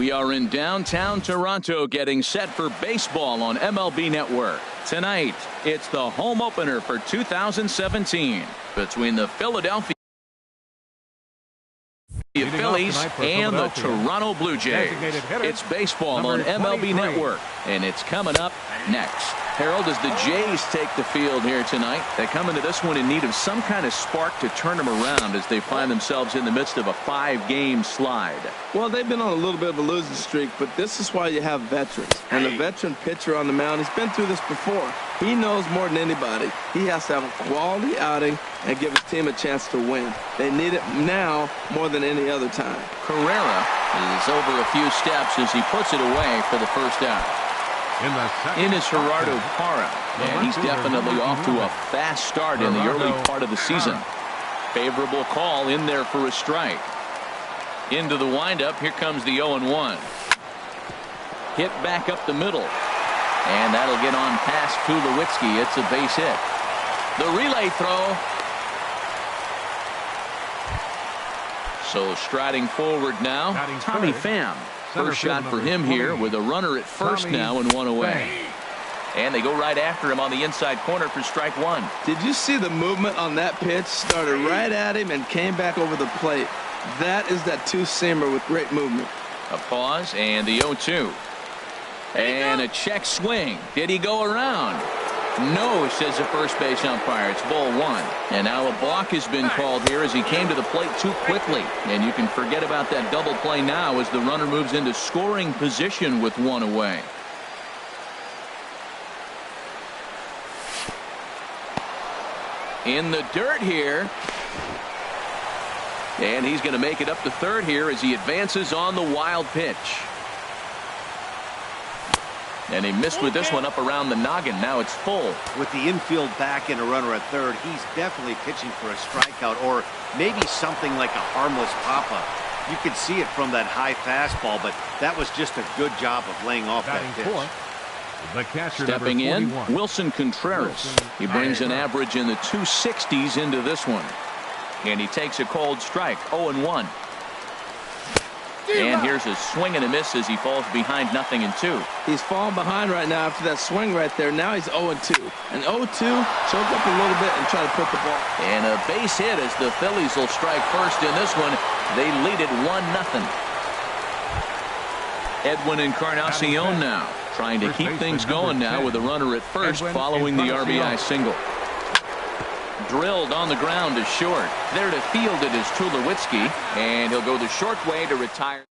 We are in downtown Toronto getting set for baseball on MLB Network. Tonight, it's the home opener for 2017 between the Philadelphia Phillies and the Toronto Blue Jays. It's baseball on MLB Network, and it's coming up next. Harold, as the Jays take the field here tonight, they come into this one in need of some kind of spark to turn them around as they find themselves in the midst of a 5-game slide. Well, they've been on a little bit of a losing streak, but this is why you have veterans. And a veteran pitcher on the mound, he's been through this before. He knows more than anybody. He has to have a quality outing and give his team a chance to win. They need it now more than any other time. Carrera is over a few steps as he puts it away for the first out. In is Gerardo Parra, and he's definitely off to a fast start in the early part of the season. Favorable call in there for a strike. Into the windup, here comes the 0-1. Hit back up the middle, and that'll get on past Tulowitzki. It's a base hit. The relay throw. So striding forward now, Tommy Pham. First shot for him here with a runner at first now and one away. And they go right after him on the inside corner for strike one. Did you see the movement on that pitch? Started right at him and came back over the plate. That is that two-seamer with great movement. A pause and the 0-2. And a check swing. Did he go around? No, says the first base umpire. It's ball one. And now a balk has been called here as he came to the plate too quickly. And you can forget about that double play now as the runner moves into scoring position with one away. In the dirt here. And he's going to make it up to third here as he advances on the wild pitch. And he missed with this one up around the noggin. Now it's full. With the infield back and a runner at third, he's definitely pitching for a strikeout or maybe something like a harmless pop-up. You could see it from that high fastball, but that was just a good job of laying off that pitch. Stepping in, Wilson Contreras. He brings an average in the 260s into this one. And he takes a cold strike, 0-1. And here's a swing and a miss as he falls behind 0-2. He's falling behind right now after that swing right there. Now he's 0-2. And 0-2, choke up a little bit and try to put the ball. And a base hit as the Phillies will strike first in this one. They lead it 1-0. Edwin Encarnacion now trying to keep things going now with a runner at first following the RBI single. Drilled on the ground to short. There to field it is Tulowitzki, and he'll go the short way to retire.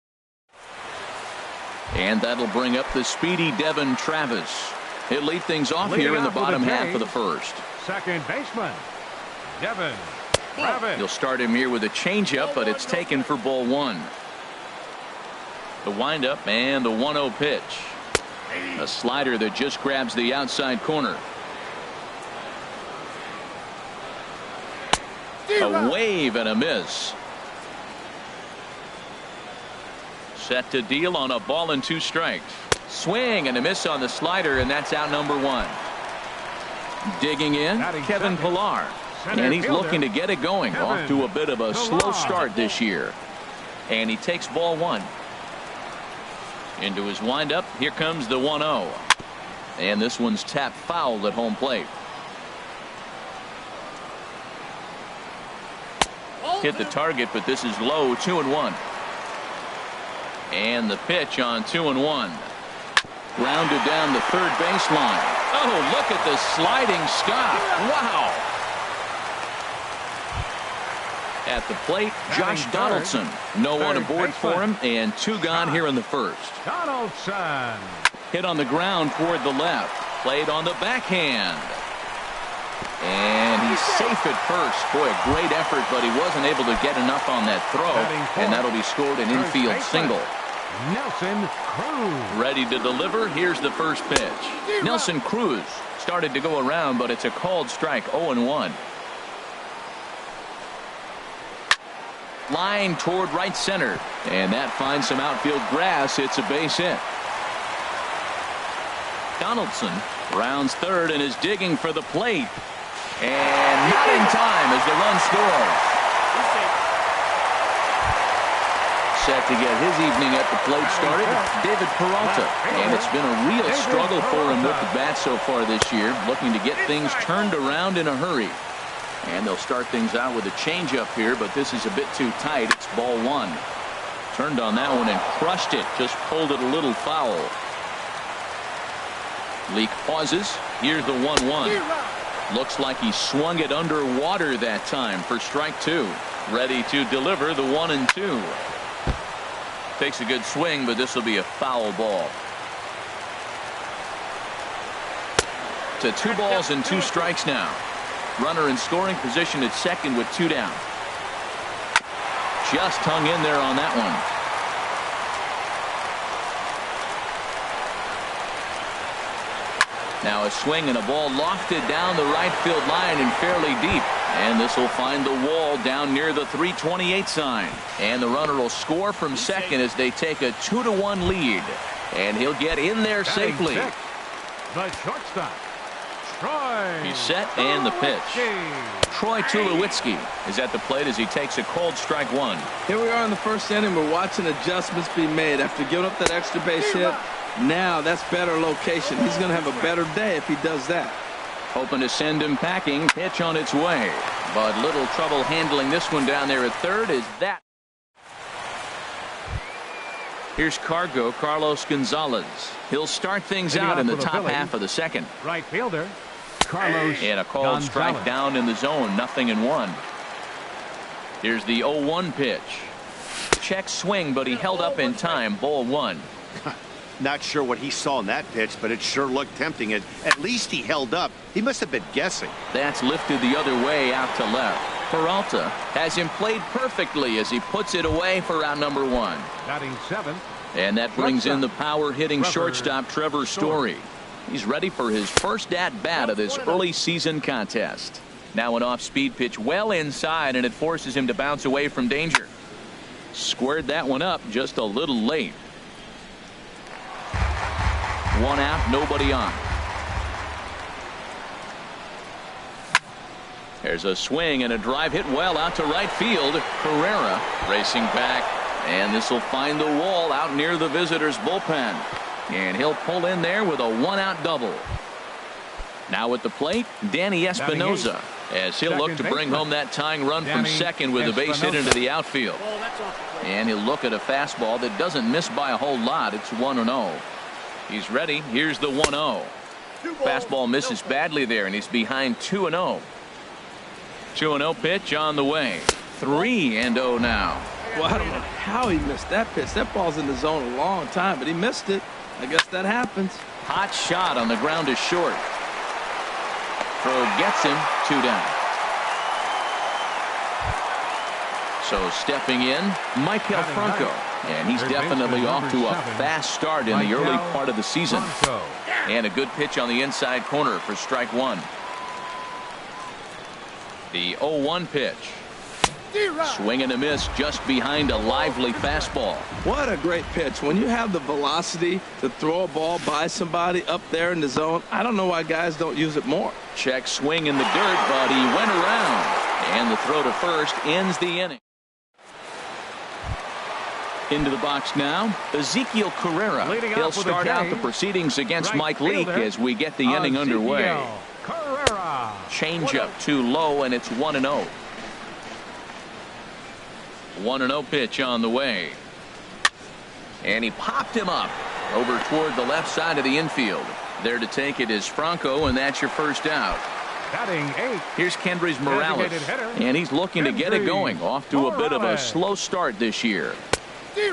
And that'll bring up the speedy Devin Travis. He'll lead things off here in the bottom half of the first. Second baseman, Devin Travis. He'll start him here with a changeup, but it's taken for ball one. The windup and the 1-0 pitch. A slider that just grabs the outside corner. A wave and a miss. Set to deal on a ball and 2 strikes. Swing and a miss on the slider, and that's out number 1. Digging in, Kevin Pillar. And he's looking to get it going. Off to a bit of a slow start this year. And he takes ball 1. Into his windup, here comes the 1-0. And this one's tapped foul at home plate. Hit the target, but this is low, 2-1. And the pitch on 2-1. Grounded down the third baseline. Oh, look at the sliding stop. Wow. At the plate, Josh Donaldson. No one aboard for him, and 2 gone here in the first. Donaldson. Hit on the ground toward the left. Played on the backhand. And he's safe at first. Boy, a great effort, but he wasn't able to get enough on that throw. And that'll be scored an infield single. Nelson Cruz. Ready to deliver. Here's the first pitch. Nelson Cruz started to go around, but it's a called strike, 0-1. Line toward right center. And that finds some outfield grass. It's a base hit. Donaldson rounds third and is digging for the plate. And not in time as the run scores. Set to get his evening at the plate started, David Peralta. And it's been a real struggle for him with the bat so far this year, looking to get things turned around in a hurry. And they'll start things out with a changeup here, but this is a bit too tight. It's ball one. Turned on that one and crushed it. Just pulled it a little foul. Leak pauses. Here's the 1-1. Looks like he swung it underwater that time for strike two. Ready to deliver the 1-2. Takes a good swing, but this will be a foul ball. To 2 balls and 2 strikes now. Runner in scoring position at second with 2 down. Just hung in there on that one. Now a swing and a ball lofted down the right field line and fairly deep. And this will find the wall down near the 328 sign. And the runner will score from second as they take a 2-1 lead. And he'll get in there safely. The shortstop, Troy. He's set and the pitch. Troy Tulowitzki is at the plate as he takes a cold strike one. Here we are in the first inning. We're watching adjustments be made after giving up that extra base hit. Now that's better location. He's going to have a better day if he does that. Hoping to send him packing. Pitch on its way. But little trouble handling this one down there at third is that. Here's Carlos Gonzalez. He'll start things out in the top half of the second. Right fielder, Carlos and a called strike down in the zone. 0-1. Here's the 0-1 pitch. Check swing, but he held up in time. Ball one. Not sure what he saw in that pitch, but it sure looked tempting. At least he held up. He must have been guessing. That's lifted the other way out to left. Peralta has him played perfectly as he puts it away for out number one. Batting seventh. And that brings in the power-hitting shortstop Trevor Story. He's ready for his first at-bat of this early season contest. Now an off-speed pitch well inside, and it forces him to bounce away from danger. Squared that one up just a little late. 1 out, nobody on. There's a swing and a drive hit well out to right field. Carrera racing back, and this will find the wall out near the visitors' bullpen. And he'll pull in there with a 1-out double. Now at the plate, Danny Espinosa, as he'll look to bring home that tying run from second with a base hit into the outfield. And he'll look at a fastball that doesn't miss by a whole lot. It's 1-0. He's ready. Here's the 1-0. Fastball misses badly there, and he's behind 2-0. 2-0 pitch on the way. 3-0 now. Well, I don't know how he missed that pitch. That ball's in the zone a long time, but he missed it. I guess that happens. Hot shot on the ground is short. Throw gets him. 2 down. So stepping in, Michael Franco. And he's definitely off to a fast start in the early part of the season. And a good pitch on the inside corner for strike one. The 0-1 pitch. Swing and a miss just behind a lively fastball. What a great pitch. When you have the velocity to throw a ball by somebody up there in the zone, I don't know why guys don't use it more. Check swing in the dirt, but he went around. And the throw to first ends the inning. Into the box now, Ezekiel Carrera. He'll start out the proceedings against Mike Leake as we get the inning underway. Changeup too low, and it's 1-0. 1-0 pitch on the way. And he popped him up over toward the left side of the infield. There to take it is Franco, and that's your first out. Batting 8. Here's Kendrys Morales, and he's looking to get it going. Off to a bit of a slow start this year.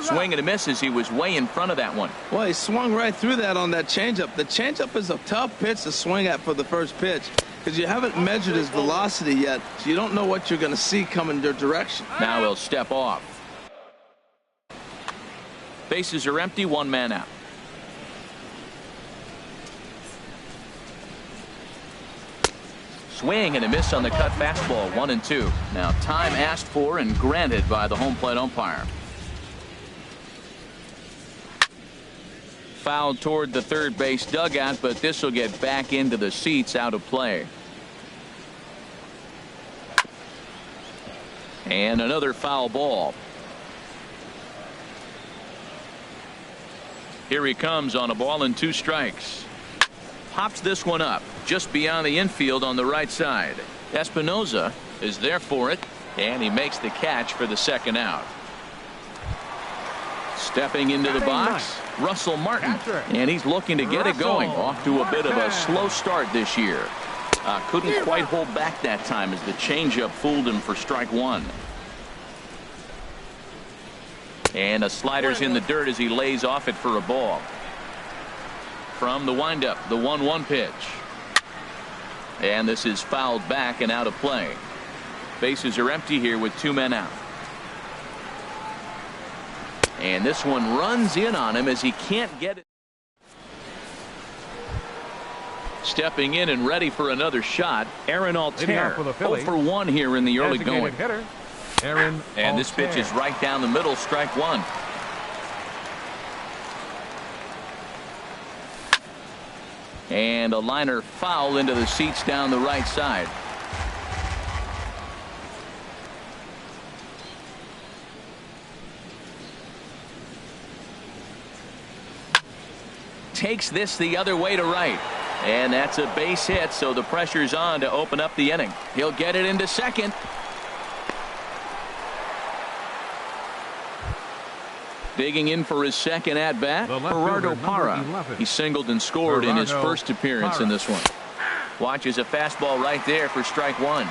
Swing and a miss as he was way in front of that one. Well, he swung right through that on that changeup. The changeup is a tough pitch to swing at for the first pitch because you haven't measured his velocity yet, so you don't know what you're going to see coming your direction. Now he'll step off. Bases are empty, 1 man out. Swing and a miss on the cut fastball, 1-2. Now time asked for and granted by the home plate umpire. Fouled toward the third base dugout, but this will get back into the seats out of play. And another foul ball. Here he comes on a ball and 2 strikes. Pops this one up just beyond the infield on the right side. Espinosa is there for it, and he makes the catch for the 2nd out. Stepping into the box, Russell Martin, and he's looking to get it going. Off to a bit of a slow start this year. Couldn't quite hold back that time as the changeup fooled him for strike 1. And a slider's in the dirt as he lays off it for a ball. From the windup, the 1-1 pitch. And this is fouled back and out of play. Bases are empty here with 2 men out. And this one runs in on him as he can't get it. Stepping in and ready for another shot, Aaron Altair. 0 for 1 here in the early going. And this pitch is right down the middle, strike 1. And a liner foul into the seats down the right side. Takes this the other way to right. And that's a base hit, so the pressure's on to open up the inning. He'll get it into second. Digging in for his 2nd at-bat, Gerardo Parra. He singled and scored in his first appearance in this one. Watches a fastball right there for strike 1.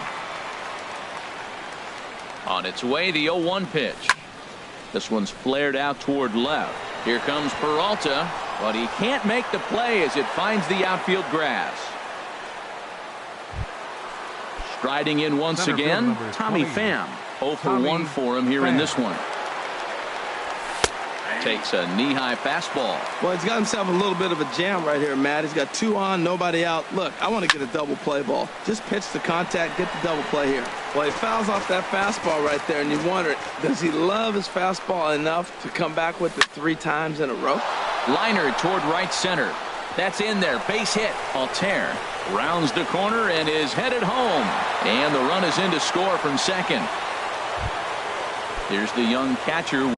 On its way, the 0-1 pitch. This one's flared out toward left. Here comes Peralta, but he can't make the play as it finds the outfield grass. Striding in once again, Tommy Pham. 0 for 1 for him here in this one. Takes a knee-high fastball. Well, he's got himself a little bit of a jam right here, Matt. He's got 2 on, nobody out. Look, I want to get a double play ball. Just pitch the contact, get the double play here. Well, he fouls off that fastball right there, and you wonder, does he love his fastball enough to come back with it 3 times in a row? Liner toward right center. That's in there. Base hit. Altair rounds the corner and is headed home. And the run is in to score from second. Here's the young catcher,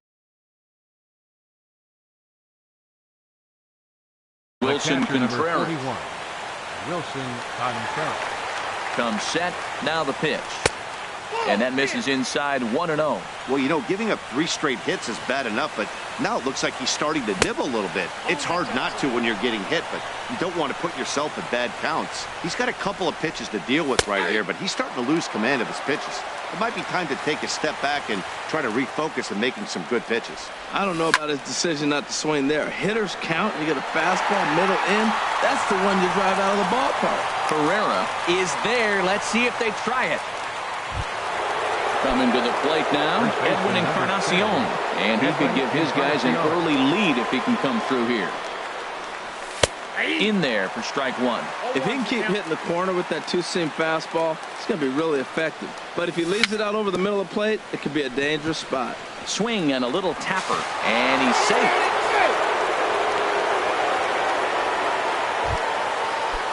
Wilson Contreras. Comes set. Now the pitch. And that misses inside 1-0. Well, you know, giving up 3 straight hits is bad enough, but now it looks like he's starting to nibble a little bit. It's hard not to when you're getting hit, but you don't want to put yourself in bad counts. He's got a couple of pitches to deal with right here, but he's starting to lose command of his pitches. It might be time to take a step back and try to refocus on making some good pitches. I don't know about his decision not to swing there. Hitters count. You get a fastball, middle in. That's the one you drive out of the ballpark. Ferreira is there. Let's see if they try it. Coming to the plate now, Edwin Encarnacion. And he could give his guys an early lead if he can come through here. In there for strike 1. If he can keep hitting the corner with that 2-seam fastball, it's going to be really effective. But if he leaves it out over the middle of the plate, it could be a dangerous spot. Swing and a little tapper, and he's safe.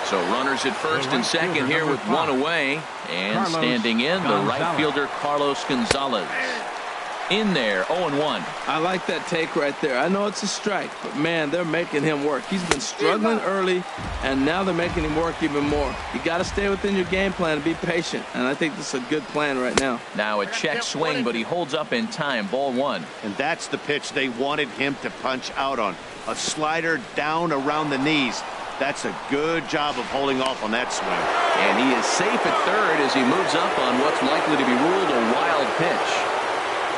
So runners at first and second here with 1 away. And standing in, the right fielder, Carlos Gonzalez. In there, 0-1. I like that take right there. I know it's a strike, but man, they're making him work. He's been struggling early, and now they're making him work even more. You got to stay within your game plan and be patient, and I think this is a good plan right now. Now a check swing, but he holds up in time. Ball 1. And that's the pitch they wanted him to punch out on. A slider down around the knees. That's a good job of holding off on that swing. And he is safe at third as he moves up on what's likely to be ruled a wild pitch.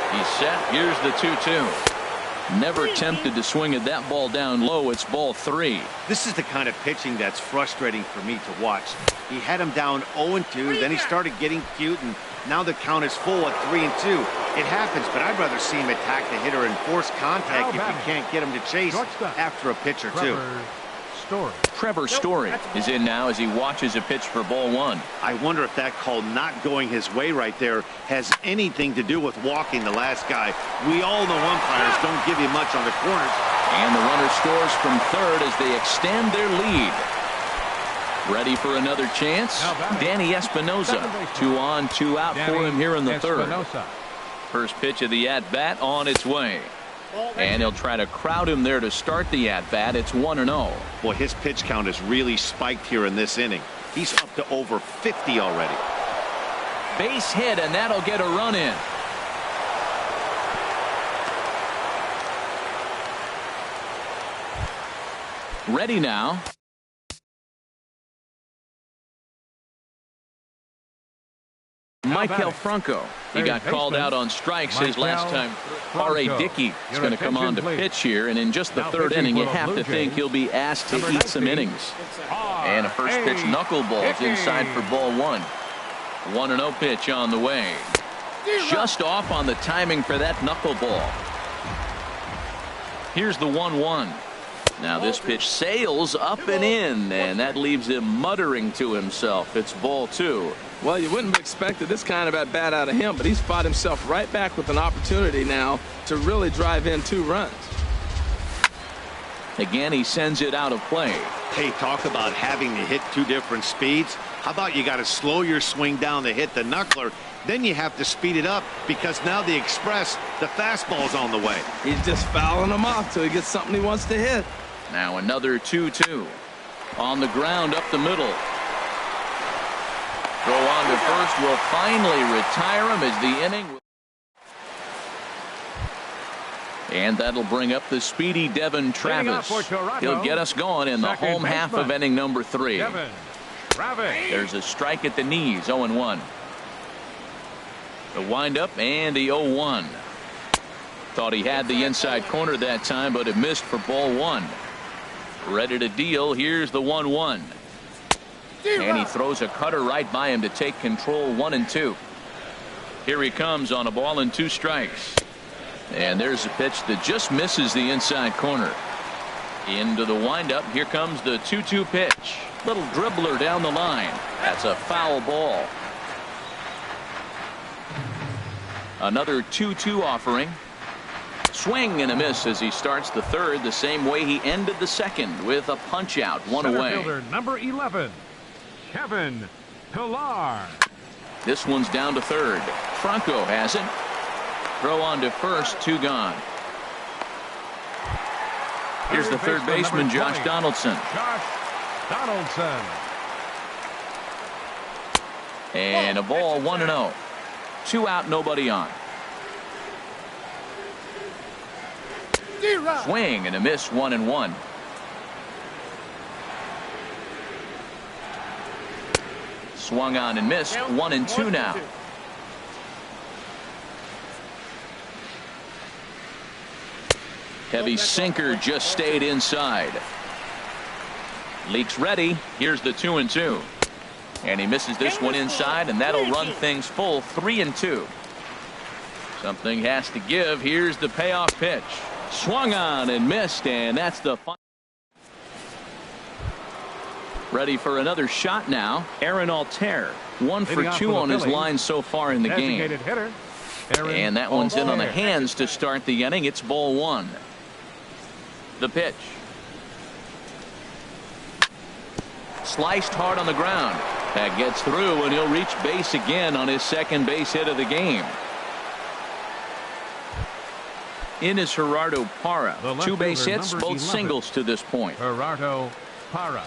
He's set. Here's the 2-2. Never tempted to swing at that ball down low. It's ball 3. This is the kind of pitching that's frustrating for me to watch. He had him down 0-2, then he started getting cute, and now the count is full at 3-2. It happens, but I'd rather see him attack the hitter and force contact if you can't get him to chase after a pitch or 2. Trevor Story is in now as he watches a pitch for ball 1. I wonder if that call not going his way right there has anything to do with walking the last guy. We all know umpires don't give you much on the corners. And the runner scores from third as they extend their lead. Ready for another chance? Danny Espinosa. 2 on, 2 out for him here in the third. First pitch of the at-bat on its way. And he'll try to crowd him there to start the at-bat. It's 1-0. Boy, his pitch count has really spiked here in this inning. He's up to over 50 already. Base hit, and that'll get a run in. Ready now. Michael Franco. He got called out on strikes his last time. R.A. Dickey is going to come on to pitch here, and in just the third inning, you have to think he'll be asked to eat some innings. And a first pitch knuckleballs inside for ball one. 1-0 pitch on the way. Just off on the timing for that knuckleball. Here's the 1-1. Now this pitch sails up and in, and that leaves him muttering to himself. It's ball two. Well, you wouldn't have expected this kind of at bat out of him, but he's fought himself right back with an opportunity now to really drive in 2 runs. Again, he sends it out of play. Hey, talk about having to hit 2 different speeds. How about you got to slow your swing down to hit the knuckler, then you have to speed it up because now the express, the fastball's on the way. He's just fouling him off till he gets something he wants to hit. Now another 2-2. On the ground up the middle. Throw on to first will finally retire him as the inning. And that'll bring up the speedy Devin Travis. He'll get us going in the home half of inning number 3. There's a strike at the knees, 0-1. The windup and the 0-1. Thought he had the inside corner that time, but it missed for ball 1. Ready to deal. Here's the 1-1. And he throws a cutter right by him to take control. 1-2. Here he comes on a ball and 2 strikes. And there's a pitch that just misses the inside corner. Into the windup. Here comes the 2-2 pitch. Little dribbler down the line. That's a foul ball. Another 2-2 offering. Swing and a miss as he starts the third the same way he ended the second with a punch out. 1 away. Fielder number 11, Kevin Pillar. This one's down to third. Franco has it. Throw on to first, 2 gone. Here's the third baseman, Josh Donaldson. Josh Donaldson. And a ball, 1-0. 2 out, nobody on. Swing and a miss, 1-1. Swung on and missed, 1-2 now. Heavy sinker just stayed inside. Leaks ready. Here's the 2-2. And he misses this one inside, and that'll run things full, 3-2. Something has to give. Here's the payoff pitch. Swung on and missed, and that's the final. Ready for another shot now. Aaron Altair, 1 for 2 on his line so far in the game. And that one's in on the hands to start the inning. It's ball 1. The pitch. Sliced hard on the ground. That gets through, and he'll reach base again on his second base hit of the game. In is Gerardo Parra. 2 base hits, both 11. Singles to this point. Gerardo Parra.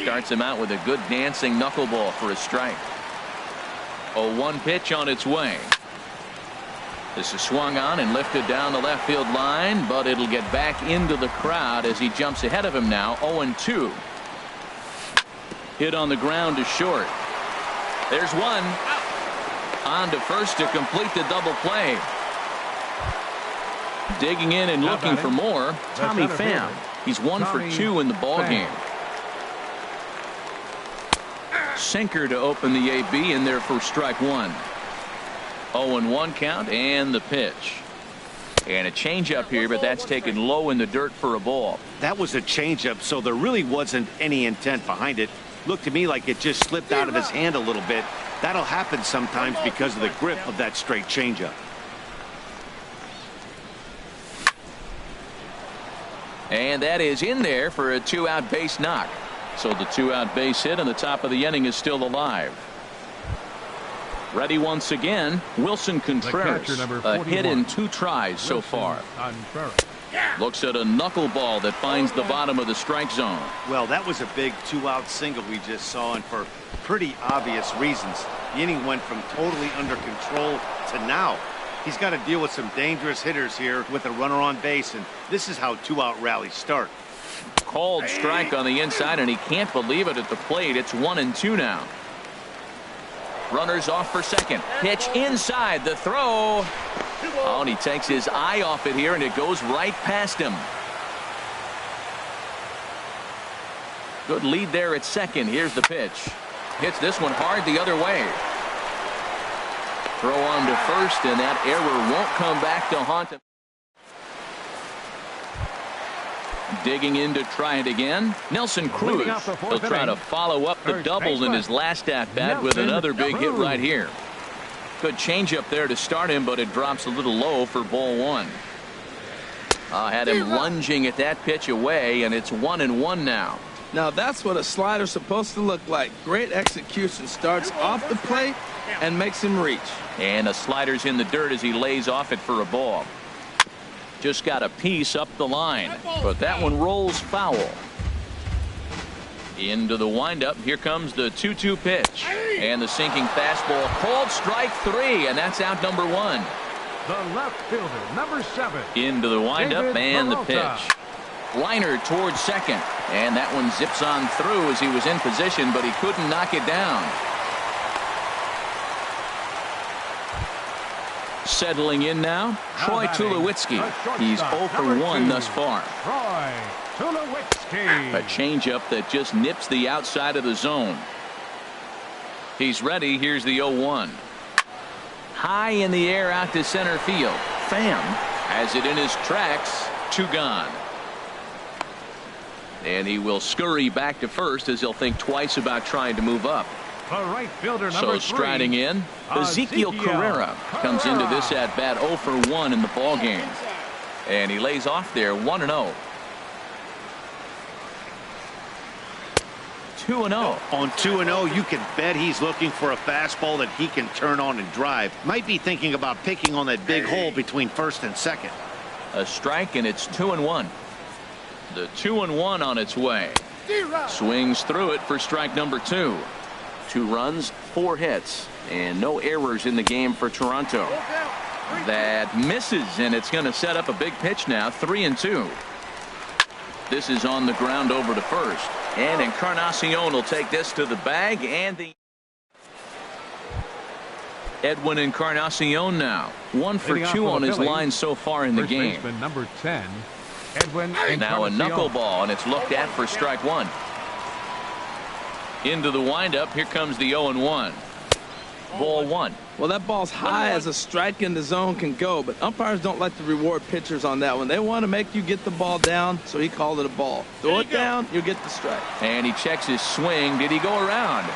Starts him out with a good dancing knuckleball for a strike. 0-1 pitch on its way. This is swung on and lifted down the left field line, but it'll get back into the crowd as he jumps ahead of him now. 0-2. Hit on the ground to short. There's one. On to first to complete the double play. Digging in and looking for more, Tommy Pham. He's 1 for 2 in the ball game. Sinker to open the AB in there for strike 1. 0-1 count and the pitch. And a changeup here, but that's taken low in the dirt for a ball. That was a changeup, so there really wasn't any intent behind it. Looked to me like it just slipped out of his hand a little bit. That'll happen sometimes because of the grip of that straight changeup. And that is in there for a 2-out base knock. So the 2-out base hit on the top of the inning is still alive. Ready once again, Wilson Contreras. A hit in 2 tries so far. Looks at a knuckleball that finds the bottom of the strike zone. Well, that was a big 2-out single we just saw, and for pretty obvious reasons. The inning went from totally under control to now. He's got to deal with some dangerous hitters here with a runner on base, and this is how 2-out rallies start. Called strike on the inside, and he can't believe it at the plate. It's 1-2 now. Runners off for second. Pitch inside. The throw. Oh, and he takes his eye off it here, and it goes right past him. Good lead there at second. Here's the pitch. Hits this one hard the other way. Throw on to first, and that error won't come back to haunt him. Digging in to try it again. Nelson Cruz. He'll try to follow up the double in his last at-bat with another big hit right here. Good changeup there to start him, but it drops a little low for ball 1. Had him lunging at that pitch away, and it's 1-1 now. Now that's what a slider's supposed to look like. Great execution. Starts off the plate and makes him reach. And the slider's in the dirt as he lays off it for a ball. Just got a piece up the line, but that one rolls foul. Into the windup. Here comes the 2-2 pitch. And the sinking fastball. Called strike 3, and that's out number 1. The left fielder, number 7. Into the windup and the Peralta. pitch. Liner towards second. And that one zips on through as he was in position, but he couldn't knock it down. Settling in now, Troy Tulowitzki. He's 0 for 1 thus far. Troy Tulowitzki. A changeup that just nips the outside of the zone. He's ready. Here's the 0-1. High in the air out to center field. Pham has it in his tracks. 2 gone. And he will scurry back to first as he'll think twice about trying to move up. The right fielder, number 3. Striding in, Ezekiel Carrera comes into this at bat 0 for 1 in the ball game, and he lays off there 1-0. 2-0. On 2-0, you can bet he's looking for a fastball that he can turn on and drive. Might be thinking about picking on that big hole between first and second. A strike, and it's 2-1. The 2-1 on its way. Swings through it for strike number 2. 2 runs, 4 hits, and no errors in the game for Toronto. That misses, and it's going to set up a big pitch now. 3-2. This is on the ground over to first, and Encarnacion will take this to the bag, and the Edwin Encarnacion now 1 for 2 on his line so far in the game. Number 10, Edwin now a Encarnacion. knuckleball, and it's looked at for strike 1. Into the windup. Here comes the 0-1. Ball 1. Well, that ball's high as a strike in the zone can go, but umpires don't like to reward pitchers on that one. They want to make you get the ball down, so he called it a ball. Throw it down, you get the strike. And he checks his swing. Did he go around?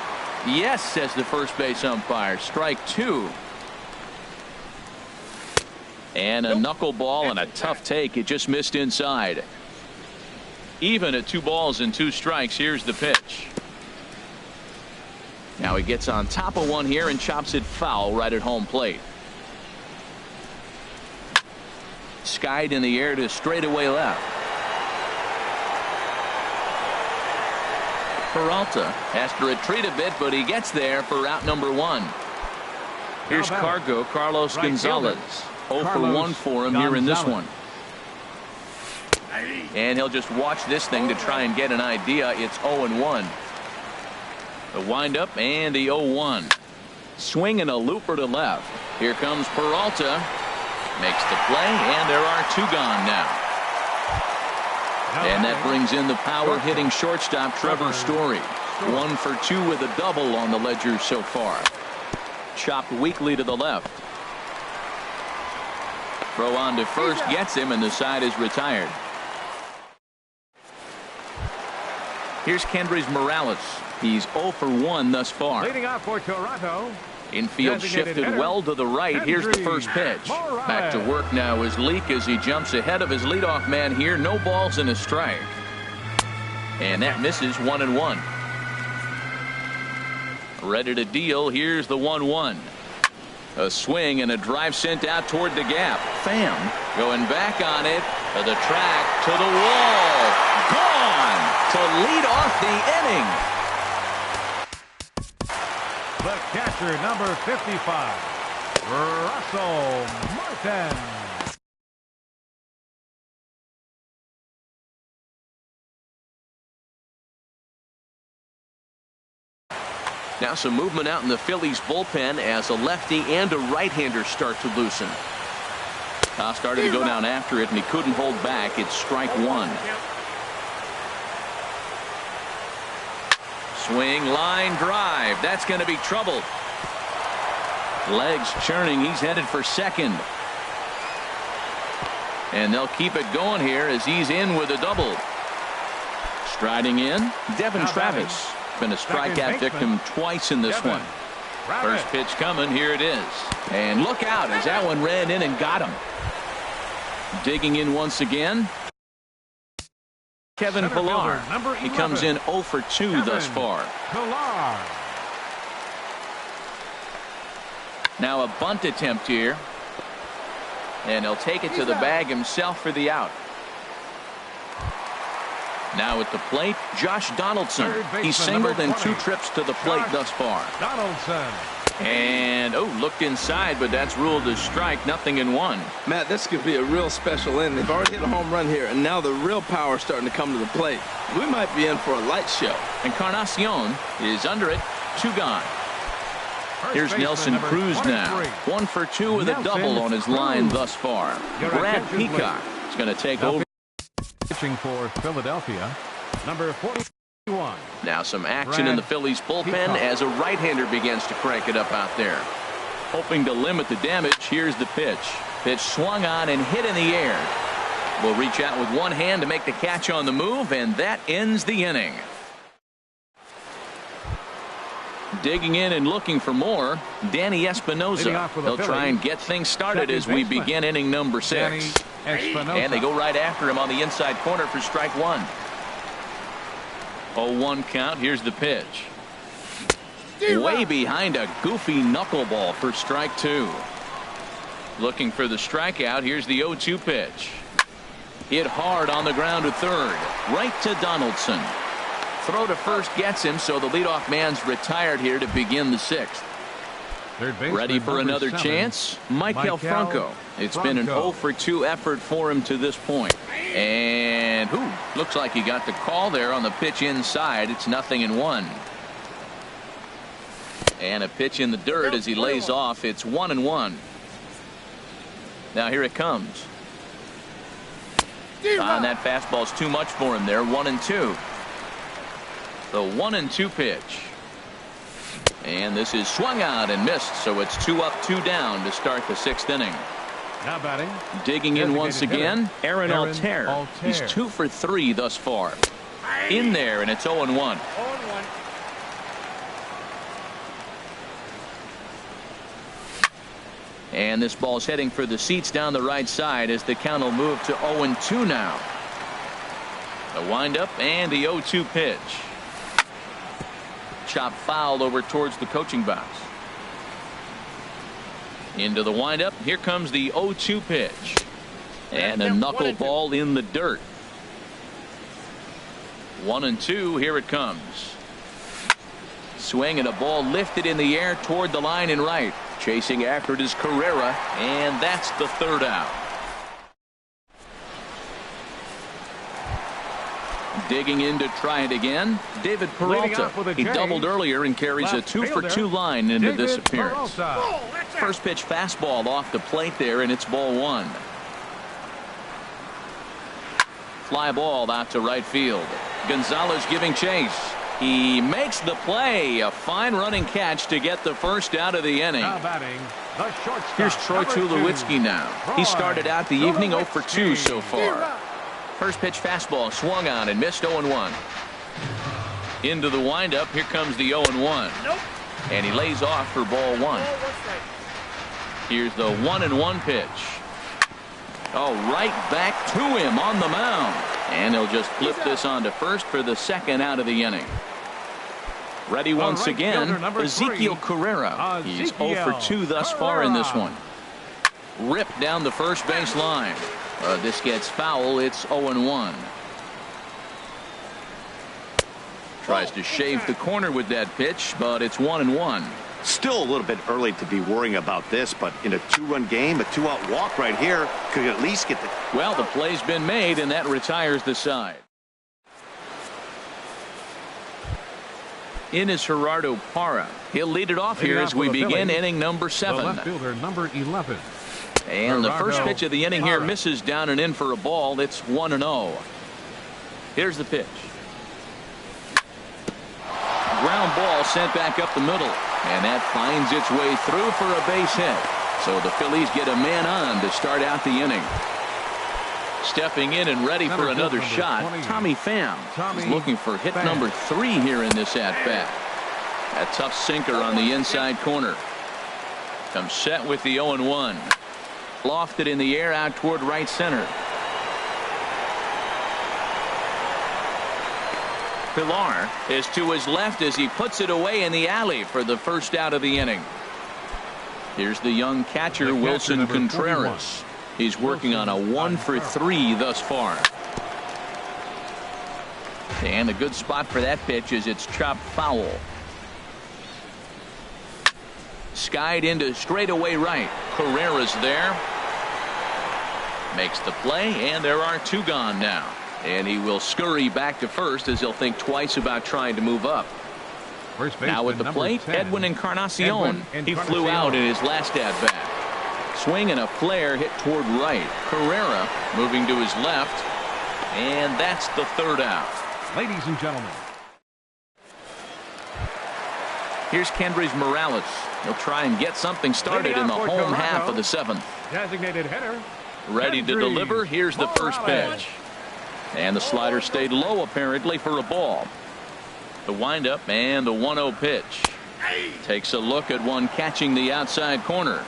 Yes, says the first base umpire. Strike 2. And a knuckleball and a tough take. It just missed inside. Even at 2 balls and 2 strikes. Here's the pitch. Now he gets on top of one here and chops it foul right at home plate. Skied in the air to straightaway left. Peralta has to retreat a bit, but he gets there for out number 1. Here's Carlos Gonzalez. 0 for 1 for him here in this one. And he'll just watch this thing to try and get an idea. It's 0-1. The windup and the 0-1. Swing and a looper to left. Here comes Peralta. Makes the play, and there are 2 gone now. And that brings in the power hitting shortstop Trevor Story. 1 for 2 with a double on the ledger so far. Chopped weakly to the left. Throw on to first gets him, and the side is retired. Here's Kendrys Morales. He's 0 for 1 thus far. Leading off for Toronto. Infield shifted well to the right. Here's the first pitch. Back to work now is Leake as he jumps ahead of his leadoff man here. No balls and a strike. And that misses 1-1. Ready to deal. Here's the 1-1. A swing and a drive sent out toward the gap. Pham going back on it to the track, to the wall. Gone to lead off the inning. The catcher, number 55, Russell Martin. Now some movement out in the Phillies bullpen as a lefty and a right-hander start to loosen. Started to go down after it, and he couldn't hold back. It's strike one. Swing, line drive. That's going to be trouble. Legs churning. He's headed for second. And they'll keep it going here as he's in with a double. Striding in, Devin Travis. Been a strikeout victim twice in this one. First pitch coming. Here it is. And look out as that one ran in and got him. Digging in once again, Kevin Pillar. He comes in 0 for 2 thus far. Now a bunt attempt here. And he'll take it to the bag himself for the out. Now at the plate, Josh Donaldson. He's singled in 2 trips to the plate thus far. Donaldson. And, looked inside, but that's ruled as strike. Nothing in 1. Matt, this could be a real special inning. They've already hit a home run here, and now the real power is starting to come to the plate. We might be in for a light show. Encarnacion is under it. 2 gone. Here's Nelson Cruz now. 1 for 2 with a double on his line thus far. Brad Peacock is going to take over. Pitching for Philadelphia, number 41. Now some action in the Phillies bullpen as a right-hander begins to crank it up out there. Hoping to limit the damage. Here's the pitch. Pitch swung on and hit in the air. Will reach out with one hand to make the catch on the move, and that ends the inning. Digging in and looking for more, Danny Espinosa. He'll try and get things started as we begin inning number 6. And they go right after him on the inside corner for strike 1. 0-1 count. Here's the pitch. Way behind a goofy knuckleball for strike 2. Looking for the strikeout. Here's the 0-2 pitch. Hit hard on the ground to third. Right to Donaldson. Throw to first gets him, so the leadoff man's retired here to begin the 6th. Ready for another chance? Michael Franco. It's been an 0 for 2 effort for him to this point. And looks like he got the call there on the pitch inside. It's 0-1. And a pitch in the dirt as he lays off. It's 1-1. Now here it comes. On that fastball's too much for him there. 1-2. The 1-2 pitch. And this is swung out and missed, so it's 2 up, 2 down to start the 6th inning. Now batting. Digging in once again, Aaron Altair. He's 2 for 3 thus far. In there, and it's 0-1. And this ball's heading for the seats down the right side as the count will move to 0-2 now. The windup and the 0-2 pitch. Chop foul over towards the coaching box. Into the windup. Here comes the 0-2 pitch. And a knuckleball in the dirt. 1-2. Here it comes. Swing and a ball lifted in the air toward the line and right. Chasing after it is Carrera. And that's the 3rd out. Digging in to try it again, David Peralta. He doubled earlier and carries a 2 for 2 line into this appearance. First pitch fastball off the plate there, and it's ball 1. Fly ball out to right field. Gonzalez giving chase. He makes the play. A fine running catch to get the first out of the inning. Here's Troy Tulowitzki now. He started out the evening 0 for 2 so far. First pitch fastball swung on and missed. 0-1. Into the windup. Here comes the 0-1. And he lays off for ball 1. Here's the 1-1 pitch. Right back to him on the mound. And he'll just flip this on to first for the 2nd out of the inning. Ready once right again, fielder, number Ezekiel 3. Carrera. He's 0 for 2 thus Carrera. far in this one. Ripped down the first base line. This gets foul. It's 0-1. Tries to shave the corner with that pitch, but it's 1-1. Still a little bit early to be worrying about this, but in a 2-run game, a 2-out walk right here could at least get the... Well, the play's been made, and that retires the side. In is Gerardo Parra. He'll lead it off here as we begin inning number 7. The left fielder, number 11. And the first Gerardo pitch of the inning here Parra. misses down and in for a ball. It's 1-0. Here's the pitch. Ground ball sent back up the middle, and that finds its way through for a base hit. So the Phillies get a man on to start out the inning. Stepping in and ready for another shot, 20. Tommy Pham is looking for hit Pham. number 3 here in this at-bat. A tough sinker on the inside corner. Comes set with the 0-1. Lofted in the air out toward right center. Pilar is to his left as he puts it away in the alley for the first out of the inning. Here's the young catcher, Wilson number Contreras. He's working on a 1 for 3 thus far. And a good spot for that pitch is it's chopped foul. Skied into straightaway right. Carrera's there. Makes the play, and there are 2 gone now. And he will scurry back to first as he'll think twice about trying to move up. Now at the plate, 10. Edwin Encarnacion. He flew out in his last at-bat. Swing and a flare hit toward right. Carrera moving to his left. And that's the 3rd out. Ladies and gentlemen. Here's Kendrys Morales. He'll try and get something started in the home half of the 7th. Designated hitter. Ready to deliver. Here's the first pitch. And the slider stayed low apparently for a ball. The windup and the 1-0 pitch. Takes a look at one catching the outside corner.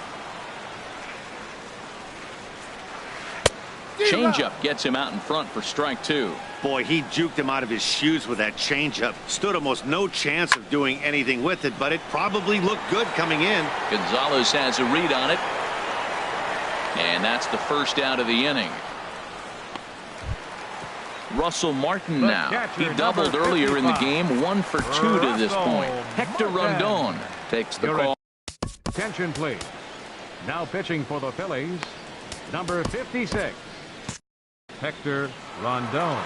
Changeup gets him out in front for strike 2. Boy, he juked him out of his shoes with that changeup. Stood almost no chance of doing anything with it, but it probably looked good coming in. Gonzalez has a read on it. And that's the first out of the inning. Russell Martin now. He doubled earlier in the game. 1 for 2 to this point. Hector Rondon takes the call. Attention, please. Now pitching for the Phillies, number 56, Hector Rondon.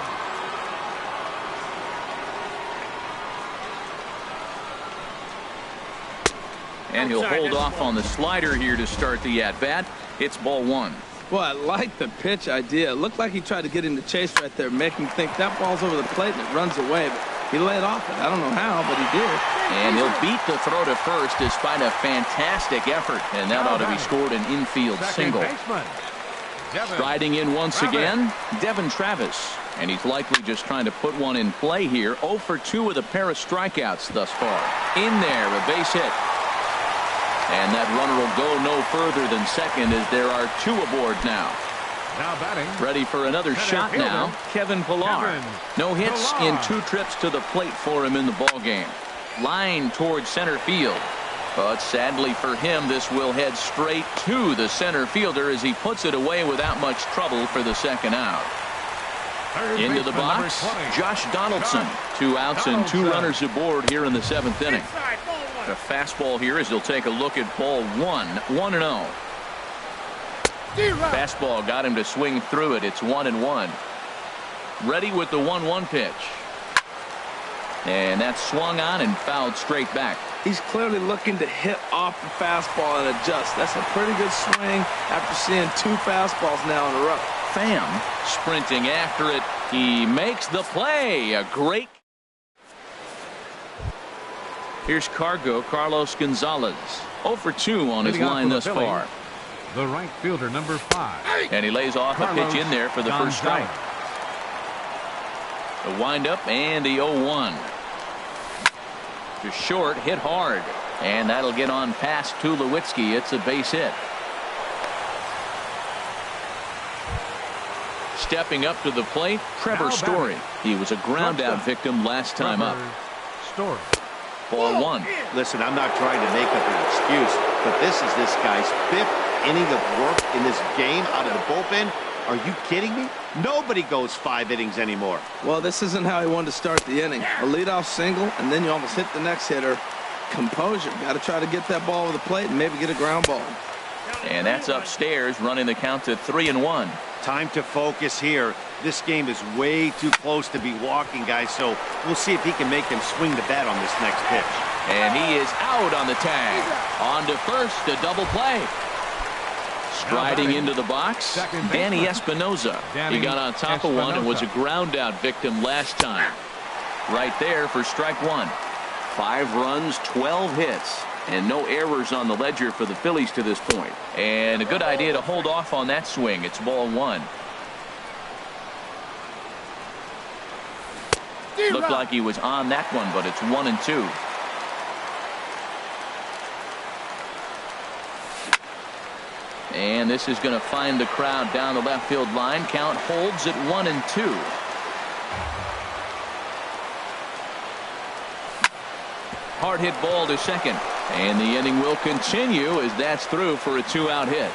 And he'll hold off on the slider here to start the at-bat. It's ball 1. Well, I like the pitch idea. It looked like he tried to get him to chase right there, make him think that ball's over the plate and it runs away. But he laid off it. I don't know how, but he did. And he'll beat the throw to first despite a fantastic effort. And that ought to be scored an infield single. Striding in once again, Devin Travis. And he's likely just trying to put one in play here. 0 for 2 with a pair of strikeouts thus far. In there, a base hit. And that runner will go no further than second as there are 2 aboard now. Now batting. Ready for another shot now. Kevin Pillar. No hits in 2 trips to the plate for him in the ballgame. Line towards center field. But sadly for him, this will head straight to the center fielder as he puts it away without much trouble for the second out. Into the box, Josh Donaldson. 2 outs and 2 runners aboard here in the 7th inning. A fastball here as he'll take a look at ball 1. 1-0. Fastball got him to swing through it. It's 1-1. Ready with the 1-1 pitch. And that's swung on and fouled straight back. He's clearly looking to hit off the fastball and adjust. That's a pretty good swing after seeing 2 fastballs now in a row. Pham sprinting after it. He makes the play. A great. Here's Carlos Gonzalez. 0 for 2 on his line thus far. The right fielder, number 5. And he lays off a pitch in there for the first strike. The windup and the 0-1. To short, hit hard. And that'll get on past Tulowitzki. It's a base hit. Stepping up to the plate, Trevor Story. He was a ground out victim last time up. Story. Ball one. Listen, I'm not trying to make up an excuse, but this is this guy's 5th inning of work in this game out of the bullpen. Are you kidding me? Nobody goes 5 innings anymore. Well, this isn't how he wanted to start the inning. A leadoff single, and then you almost hit the next hitter. Composure. Got to try to get that ball over the plate and maybe get a ground ball. And that's upstairs, running the count to 3-1. Time to focus here. This game is way too close to be walking, guys, so we'll see if he can make them swing the bat on this next pitch. And he is out on the tag. On to first, a double play. Striding into the box, Danny Espinoza. He got on top of one and was a ground out victim last time. Right there for strike one. 5 runs, 12 hits, and no errors on the ledger for the Phillies to this point. And a good idea to hold off on that swing. It's ball one. Looked like he was on that one, but it's 1-2. And this is going to find the crowd down the left field line. Count holds at 1-2. Hard hit ball to second. And the inning will continue as that's through for a 2-out hit.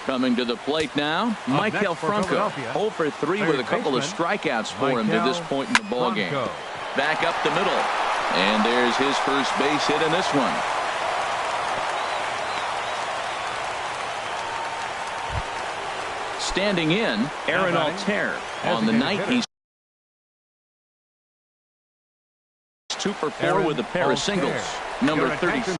Coming to the plate now, Michael Franco. 0 for 3 with a couple of strikeouts for him to this point in the ballgame. Back up the middle. And there's his first base hit in this one. Standing in, Aaron Altair. On the night, he's 2 for 4 with a pair of singles. Number 30.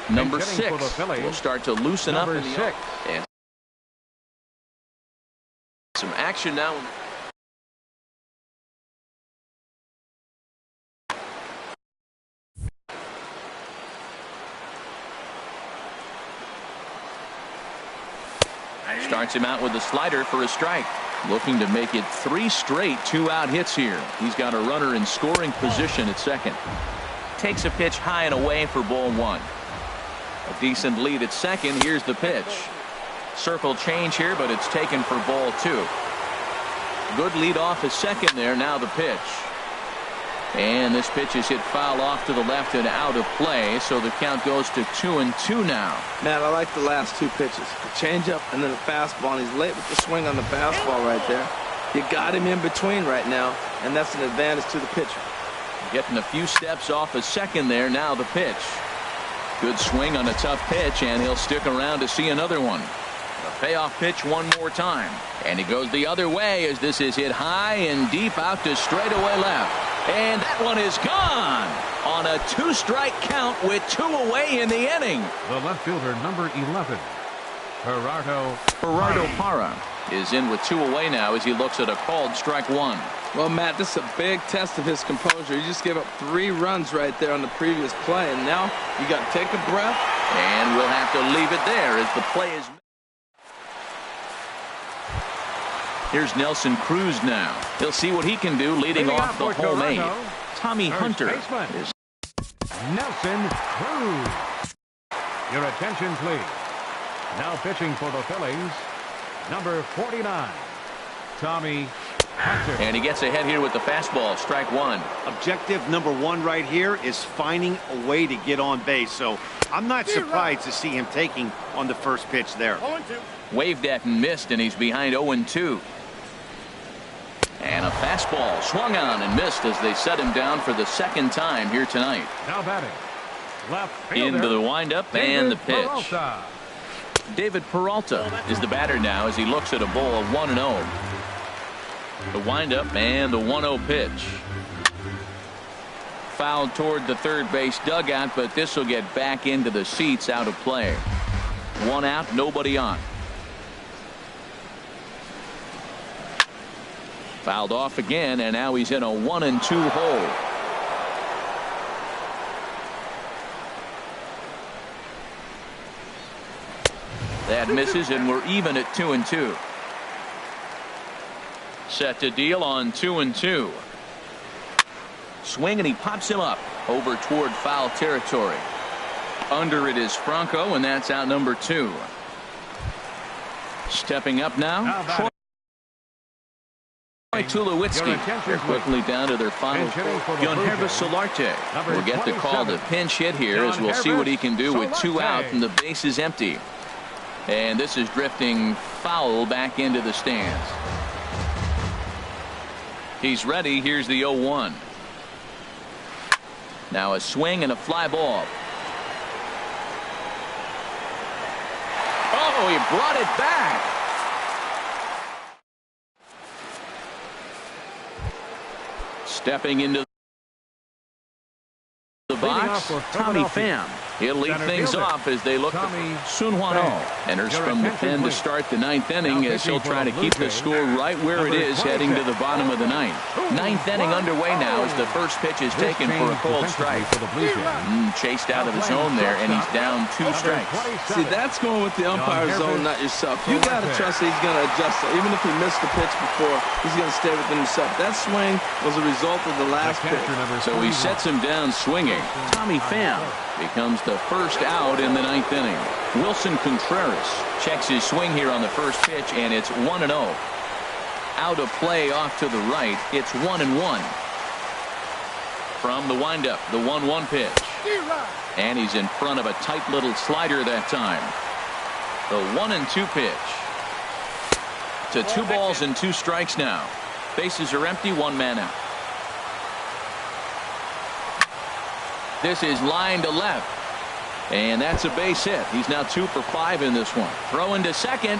Number 6 will start to loosen up in the and some action now. Starts him out with a slider for a strike. Looking to make it 3 straight 2-out hits here. He's got a runner in scoring position at second. Takes a pitch high and away for ball one. A decent lead at second. Here's the pitch. Circle change here, but it's taken for ball two. Good lead off at second there. Now the pitch. And this pitch is hit foul off to the left and out of play, so the count goes to 2-2 now. Man, I like the last 2 pitches. The changeup and then the fastball, and he's late with the swing on the fastball right there. You got him in between right now, and that's an advantage to the pitcher. Getting a few steps off a second there. Now the pitch. Good swing on a tough pitch, and he'll stick around to see another one. A payoff pitch one more time. And he goes the other way as this is hit high and deep out to straightaway left. And that one is gone on a 2-strike count with 2 away in the inning. The left fielder, number 11, Gerardo Parra is in with 2 away now as he looks at a called strike one. Well, Matt, this is a big test of his composure. He just gave up 3 runs right there on the previous play, and now you got to take a breath. And we'll have to leave it there as the play is. Here's Nelson Cruz now. He'll see what he can do leading off the home 8. Tommy Hunter is. Nelson Cruz. Your attention, please. Now pitching for the Phillies, number 49, Tommy Hunter. And he gets ahead here with the fastball. Strike one. Objective number 1 right here is finding a way to get on base. So I'm not surprised to see him taking on the first pitch there. Waved at and missed, and he's behind 0-2. And a fastball swung on and missed as they set him down for the second time here tonight. Now batting, left fielder, into the windup and the pitch. Peralta. David Peralta is the batter now as he looks at a ball of 1-0. The windup and the 1-0 pitch. Fouled toward the third base dugout, but this will get back into the seats out of play. 1 out, nobody on. Fouled off again, and now he's in a 1-2 hole. That misses, and we're even at 2-2. Set to deal on 2-2. Swing, and he pops him up over toward foul territory. Under it is Franco, and that's out number 2. Stepping up now, Tulowitzki. They're quickly down to their final. Yonhervis Solarte will get the call to pinch hit here, as we'll see what he can do with 2 out and the base is empty. And this is drifting foul back into the stands. He's ready. Here's the 0-1. Now a swing and a fly ball. Oh, he brought it back. Stepping into the box, Tommy Pham. He'll lead things off as they look. Sun Hwan-Oh enters from the pen to start the 9th inning, as he'll try to keep the score right where it is heading to the bottom of the 9th. 9th inning underway now as the first pitch is taken for a cold strike. Chased out of the zone there, and he's down 2 strikes. See, that's going with the umpire's zone, not yourself. You got to trust that he's going to adjust it. Even if he missed the pitch before, he's going to stay within himself. That swing was a result of the last pitch. So he sets him down swinging. Tommy Pham becomes the first out in the 9th inning. Wilson Contreras checks his swing here on the first pitch, and it's 1-0. Out of play off to the right. It's 1-1. From the windup, the 1-1 pitch. And he's in front of a tight little slider that time. The 1-2 pitch. To 2 balls and 2 strikes now. Bases are empty, 1 man out. This is line to left. And that's a base hit. He's now 2 for 5 in this one. Throw into second.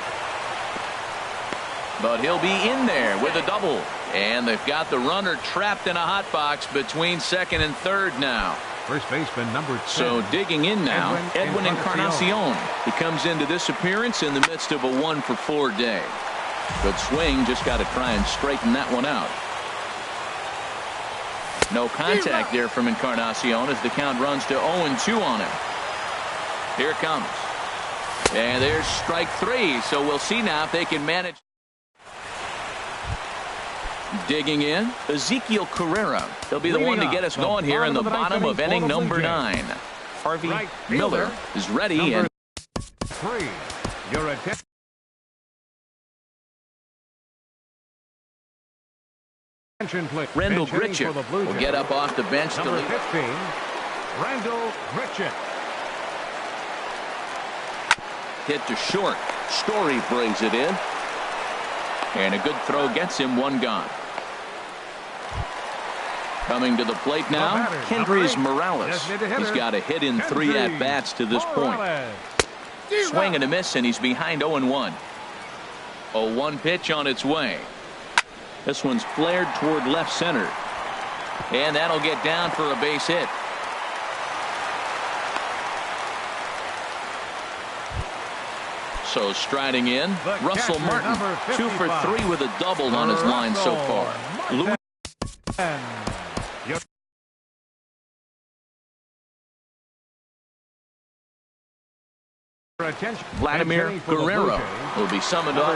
But he'll be in there with a double. And they've got the runner trapped in a hot box between second and third now. First baseman number 10. So digging in now, Edwin Encarnacion. He comes into this appearance in the midst of a 1 for 4 day. Good swing. Just got to try and straighten that one out. No contact there from Encarnacion as the count runs to 0-2 on him. Here it comes. And there's strike 3. So we'll see now if they can manage. Digging in, Ezekiel Carrera. He'll be the one to get us going here in the bottom of inning number 9. Harvey Miller is ready. And 3. Your attention. Randall Grichuk will get up off the bench to lead. 15, Randall Grichuk. Hit to short. Story brings it in. And a good throw gets him 1 gone. Coming to the plate now, Kendrys Morales. He's got a hit in 3 at-bats to this point. Swing and a miss, and he's behind 0-1. 0-1 pitch on its way. This one's flared toward left center. And that'll get down for a base hit. So striding in, Russell Martin, 2 for 3 with a double on his line so far. Vladimir Guerrero will be summoned up.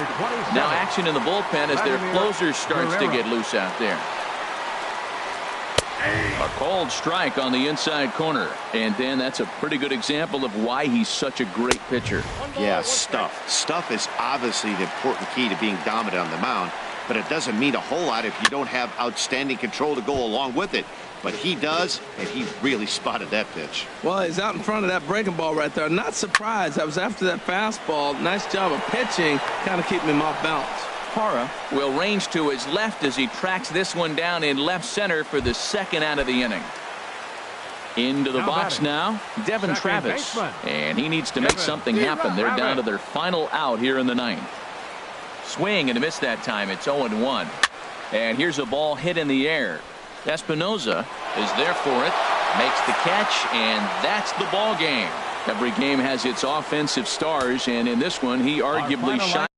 Now action in the bullpen as their closer starts to get loose out there. A cold strike on the inside corner. And Dan, that's a pretty good example of why he's such a great pitcher. Yeah, stuff. Stuff is obviously the important key to being dominant on the mound, but it doesn't mean a whole lot if you don't have outstanding control to go along with it. But he does, and he really spotted that pitch. Well, he's out in front of that breaking ball right there. Not surprised. I was after that fastball. Nice job of pitching, kind of keeping him off balance. Hara will range to his left as he tracks this one down in left center for the 2nd out of the inning. Into the box now, Devin Travis. And he needs to make something happen. They're down to their final out here in the 9th. Swing and a miss that time. It's 0-1. And here's a ball hit in the air. Espinoza is there for it. Makes the catch, and that's the ball game. Every game has its offensive stars, and in this one, he arguably shot.